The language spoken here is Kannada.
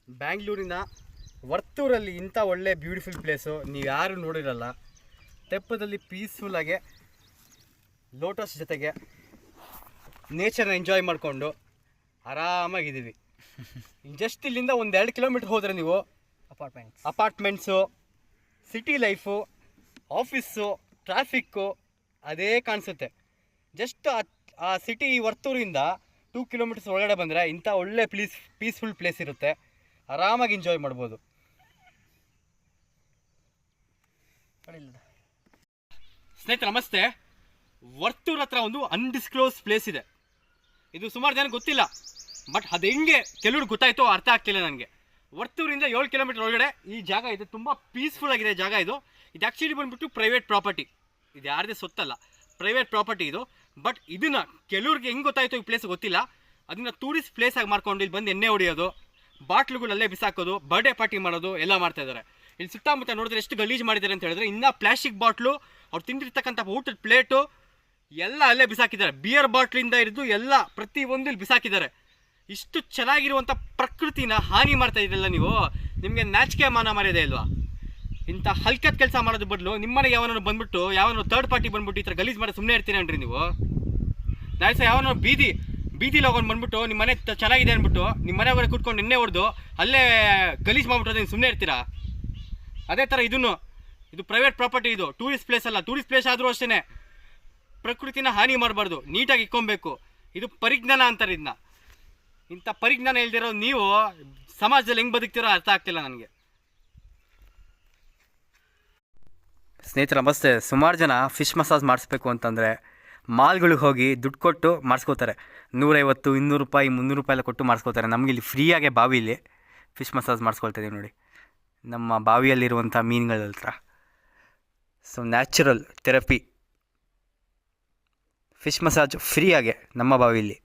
ಬ್ಯಾಂಗ್ಳೂರಿನ ವರ್ತೂರಲ್ಲಿ ಇಂಥ ಒಳ್ಳೆ ಬ್ಯೂಟಿಫುಲ್ ಪ್ಲೇಸು ನೀವು ಯಾರು ನೋಡಿರಲ್ಲ. ತೆಪ್ಪದಲ್ಲಿ ಪೀಸ್ಫುಲ್ಲಾಗಿ ಲೋಟಸ್ ಜೊತೆಗೆ ನೇಚರ್ನ ಎಂಜಾಯ್ ಮಾಡಿಕೊಂಡು ಆರಾಮಾಗಿದ್ದೀವಿ. ಜಸ್ಟ್ ಇಲ್ಲಿಂದ 1-2 ಕಿಲೋಮೀಟ್ರ್ ಹೋದರೆ ನೀವು apartments, city life, office, traffic ಅದೇ ಕಾಣಿಸುತ್ತೆ. ಜಸ್ಟ್ ಆ ಸಿಟಿ ವರ್ತೂರಿಂದ 2 ಕಿಲೋಮೀಟರ್ಸ್ ಒಳಗಡೆ ಬಂದರೆ ಇಂಥ ಒಳ್ಳೆ ಪೀಸ್ಫುಲ್ ಪ್ಲೇಸ್ ಇರುತ್ತೆ. ಆರಾಮಾಗಿ ಎಂಜಾಯ್ ಮಾಡ್ಬೋದು. ಸ್ನೇಹಿತರೆ ನಮಸ್ತೆ. ವರ್ತೂರ್ ಹತ್ರ ಒಂದು ಅನ್ಡಿಸ್ಕ್ಲೋಸ್ ಪ್ಲೇಸ್ ಇದೆ. ಇದು ಸುಮಾರು ಜನ ಗೊತ್ತಿಲ್ಲ, ಬಟ್ ಅದು ಹೆಂಗೆ ಕೆಲವ್ರಿಗೆ ಗೊತ್ತಾಯ್ತು ಅರ್ಥ ಆಗ್ತಿಲ್ಲ ನನಗೆ. ವರ್ತೂರಿಂದ 7 ಕಿಲೋಮೀಟರ್ ಒಳಗಡೆ ಈ ಜಾಗ ಇದೆ. ತುಂಬ ಪೀಸ್ಫುಲ್ ಆಗಿದೆ ಜಾಗ ಇದು. ಇದು ಆ್ಯಕ್ಚುಲಿ ಬಂದ್ಬಿಟ್ಟು ಪ್ರೈವೇಟ್ ಪ್ರಾಪರ್ಟಿ. ಇದು ಯಾರದೇ ಸೊತ್ತಲ್ಲ, ಪ್ರೈವೇಟ್ ಪ್ರಾಪರ್ಟಿ ಇದು. ಬಟ್ ಇದನ್ನು ಕೆಲವ್ರಿಗೆ ಹೆಂಗೆ ಗೊತ್ತಾಯ್ತು ಈ ಪ್ಲೇಸ್ ಗೊತ್ತಿಲ್ಲ. ಅದನ್ನು ಟೂರಿಸ್ಟ್ ಪ್ಲೇಸ್ ಆಗಿ ಮಾಡ್ಕೊಂಡು ಇಲ್ಲಿ ಬಂದು ಎಣ್ಣೆ ಹೊಡಿಯೋದು, ಬಾಟ್ಲುಗಳಲ್ಲೇ ಬಿಸಾಕೋದು, ಬರ್ಡೇ ಪಾರ್ಟಿ ಮಾಡೋದು ಎಲ್ಲ ಮಾಡ್ತಾ ಇದ್ದಾರೆ. ಇಲ್ಲಿ ಸುತ್ತಮುತ್ತ ನೋಡಿದ್ರೆ ಎಷ್ಟು ಗಲೀಜು ಮಾಡಿದ್ದಾರೆ ಅಂತ ಹೇಳಿದ್ರೆ, ಇನ್ನೂ ಪ್ಲಾಸ್ಟಿಕ್ ಬಾಟ್ಲು, ಅವ್ರು ತಿಂದಿರ್ತಕ್ಕಂಥ ಊಟದ ಪ್ಲೇಟು ಎಲ್ಲ ಅಲ್ಲೇ ಬಿಸಾಕಿದ್ದಾರೆ. ಬಿಯರ್ ಬಾಟ್ಲಿಂದ ಹಿಡಿದು ಎಲ್ಲ ಪ್ರತಿಯೊಂದು ಇಲ್ಲಿ ಬಿಸಾಕಿದ್ದಾರೆ. ಇಷ್ಟು ಚೆನ್ನಾಗಿರುವಂಥ ಪ್ರಕೃತಿನ ಹಾನಿ ಮಾಡ್ತಾ ಇದ್ರಲ್ಲ ನೀವು. ನಿಮಗೆ ನಾಚಿಕೆ ಮಾನ ಮರ್ಯಾದೆ ಇಲ್ವಾ? ಇಂಥ ಹಲ್ಕದ ಕೆಲಸ ಮಾಡೋದು ಬದಲು ನಿಮ್ಮನೆಗೆ ಯಾವನೋ ಬಂದ್ಬಿಟ್ಟು ಯಾವನೋ ಥರ್ಡ್ ಪಾರ್ಟಿ ಬಂದ್ಬಿಟ್ಟು ಈ ಥರ ಗಲೀಜು ಮಾಡಿ ಸುಮ್ಮನೆ ಇರ್ತೀರನ್ರಿ ನೀವು. ನಾಳೆ ಯಾವನೋ ಬೀದಿಲಿ ಹೋಗೋನು ಬಂದ್ಬಿಟ್ಟು ನಿಮ್ಮ ಮನೆ ಚೆನ್ನಾಗಿದೆ ಅಂದ್ಬಿಟ್ಟು ನಿಮ್ಮ ಮನೆ ಒಳಗೆ ಕೂತ್ಕೊಂಡು ಎಣ್ಣೆ ಹೊಡೆದು ಅಲ್ಲೇ ಗಲೀಜು ಮಾಡ್ಬಿಟ್ಟು ನೀವು ಸುಮ್ಮನೆ ಇರ್ತೀರಾ? ಅದೇ ಥರ ಇದು ಪ್ರೈವೇಟ್ ಪ್ರಾಪರ್ಟಿ, ಇದು ಟೂರಿಸ್ಟ್ ಪ್ಲೇಸ್ ಅಲ್ಲ. ಟೂರಿಸ್ಟ್ ಪ್ಲೇಸ್ ಆದರೂ ಅಷ್ಟೇ ಪ್ರಕೃತಿನ ಹಾನಿ ಮಾಡಬಾರ್ದು, ನೀಟಾಗಿ ಇಕ್ಕೊಬೇಕು. ಇದು ಪರಿಜ್ಞಾನ ಅಂತಾರೆ ಇದನ್ನ. ಇಂಥ ಪರಿಜ್ಞಾನ ಇಲ್ದಿರೋ ನೀವು ಸಮಾಜದಲ್ಲಿ ಹೆಂಗೆ ಬದುಕ್ತಿರೋ ಅರ್ಥ ಆಗ್ತಿಲ್ಲ ನನಗೆ. ಸ್ನೇಹಿತರೆ ನಮಸ್ತೆ. ಸುಮಾರು ಜನ ಫಿಶ್ ಮಸಾಜ್ ಮಾಡಿಸ್ಬೇಕು ಅಂತಂದರೆ ಮಾಲ್ಗಳಿಗೆ ಹೋಗಿ ದುಡ್ಡು ಕೊಟ್ಟು ಮಾಡಿಸ್ಕೋತಾರೆ. 150, 200 ರೂಪಾಯಿ, 300 ರೂಪಾಯಿ ಎಲ್ಲ ಕೊಟ್ಟು ಮಾಡಿಸ್ಕೋತಾರೆ. ನಮಗೆ ಇಲ್ಲಿ ಫ್ರೀಯಾಗೆ ಬಾವಿಲಿ ಫಿಶ್ ಮಸಾಜ್ ಮಾಡಿಸ್ಕೊಳ್ತಾ ಇದೀವಿ ನೋಡಿ, ನಮ್ಮ ಬಾವಿಯಲ್ಲಿರುವಂಥ ಮೀನುಗಳ ಹತ್ರ. So natural therapy fish massage ಫ್ರೀಯಾಗೆ ನಮ್ಮ ಬಾವಿಯಲ್ಲಿ.